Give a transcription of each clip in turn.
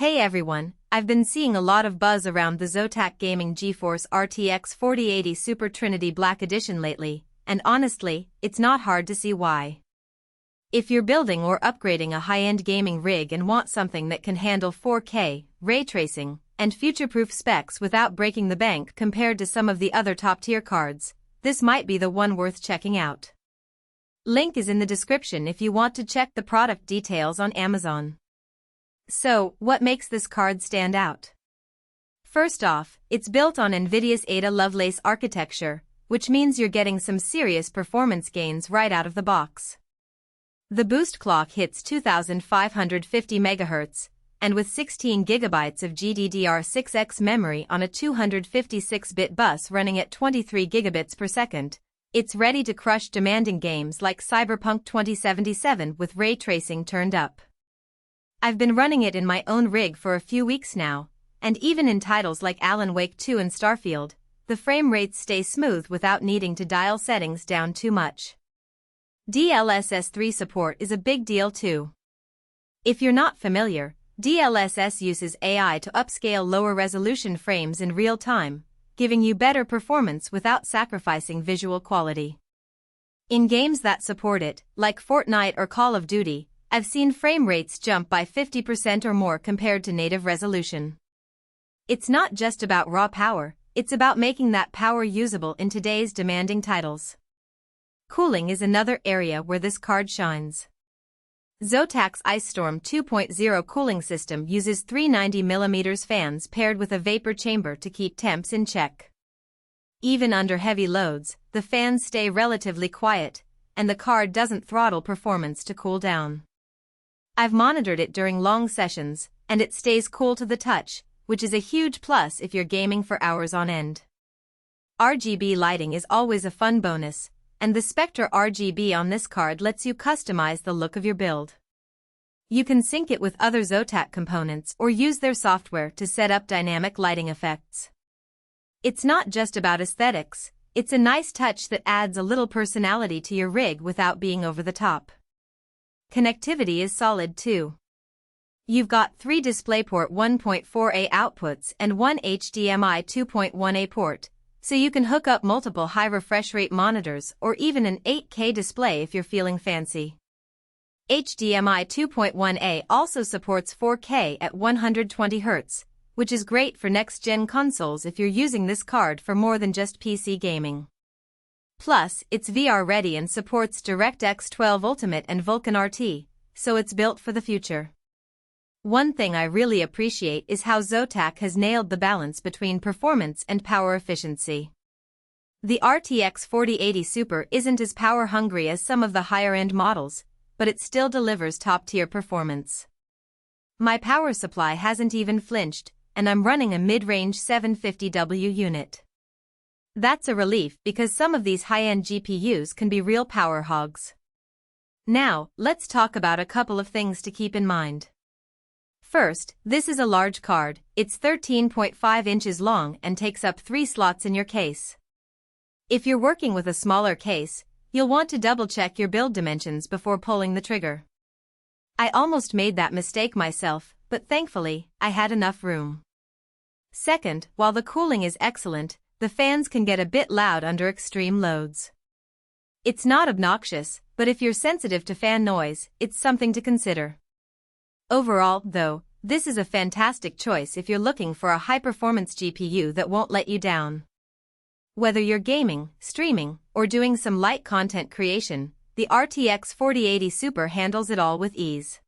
Hey everyone, I've been seeing a lot of buzz around the ZOTAC Gaming GeForce RTX 4080 Super Trinity Black Edition lately, and honestly, it's not hard to see why. If you're building or upgrading a high-end gaming rig and want something that can handle 4K, ray tracing, and future-proof specs without breaking the bank compared to some of the other top-tier cards, this might be the one worth checking out. Link is in the description if you want to check the product details on Amazon. So, what makes this card stand out? First off, it's built on NVIDIA's Ada Lovelace architecture, which means you're getting some serious performance gains right out of the box. The boost clock hits 2550 MHz, and with 16 GB of GDDR6X memory on a 256-bit bus running at 23 gigabits per second, it's ready to crush demanding games like Cyberpunk 2077 with ray tracing turned up. I've been running it in my own rig for a few weeks now, and even in titles like Alan Wake 2 and Starfield, the frame rates stay smooth without needing to dial settings down too much. DLSS 3 support is a big deal too. If you're not familiar, DLSS uses AI to upscale lower resolution frames in real time, giving you better performance without sacrificing visual quality. In games that support it, like Fortnite or Call of Duty, I've seen frame rates jump by 50% or more compared to native resolution. It's not just about raw power, it's about making that power usable in today's demanding titles. Cooling is another area where this card shines. ZOTAC's IceStorm 2.0 cooling system uses 390mm fans paired with a vapor chamber to keep temps in check. Even under heavy loads, the fans stay relatively quiet, and the card doesn't throttle performance to cool down. I've monitored it during long sessions, and it stays cool to the touch, which is a huge plus if you're gaming for hours on end. RGB lighting is always a fun bonus, and the Spectra RGB on this card lets you customize the look of your build. You can sync it with other ZOTAC components or use their software to set up dynamic lighting effects. It's not just about aesthetics, it's a nice touch that adds a little personality to your rig without being over the top. Connectivity is solid too. You've got 3 DisplayPort 1.4a outputs and 1 HDMI 2.1a port, so you can hook up multiple high refresh rate monitors or even an 8K display if you're feeling fancy. HDMI 2.1a also supports 4K at 120Hz, which is great for next-gen consoles if you're using this card for more than just PC gaming. Plus, it's VR-ready and supports DirectX 12 Ultimate and Vulkan RT, so it's built for the future. One thing I really appreciate is how ZOTAC has nailed the balance between performance and power efficiency. The RTX 4080 Super isn't as power-hungry as some of the higher-end models, but it still delivers top-tier performance. My power supply hasn't even flinched, and I'm running a mid-range 750W unit. That's a relief because some of these high-end GPUs can be real power hogs. Now, let's talk about a couple of things to keep in mind. First, this is a large card. It's 13.5 inches long and takes up 3 slots in your case. If you're working with a smaller case, you'll want to double-check your build dimensions before pulling the trigger. I almost made that mistake myself, but thankfully, I had enough room. Second, while the cooling is excellent, the fans can get a bit loud under extreme loads. It's not obnoxious, but if you're sensitive to fan noise, it's something to consider. Overall, though, this is a fantastic choice if you're looking for a high-performance GPU that won't let you down. Whether you're gaming, streaming, or doing some light content creation, the RTX 4080 Super handles it all with ease.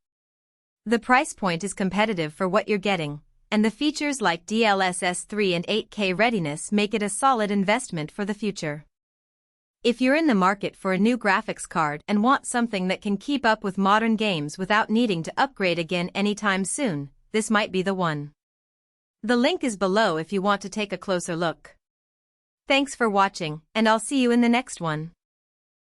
The price point is competitive for what you're getting, and the features like DLSS 3 and 8K readiness make it a solid investment for the future. If you're in the market for a new graphics card and want something that can keep up with modern games without needing to upgrade again anytime soon, this might be the one. The link is below if you want to take a closer look. Thanks for watching, and I'll see you in the next one.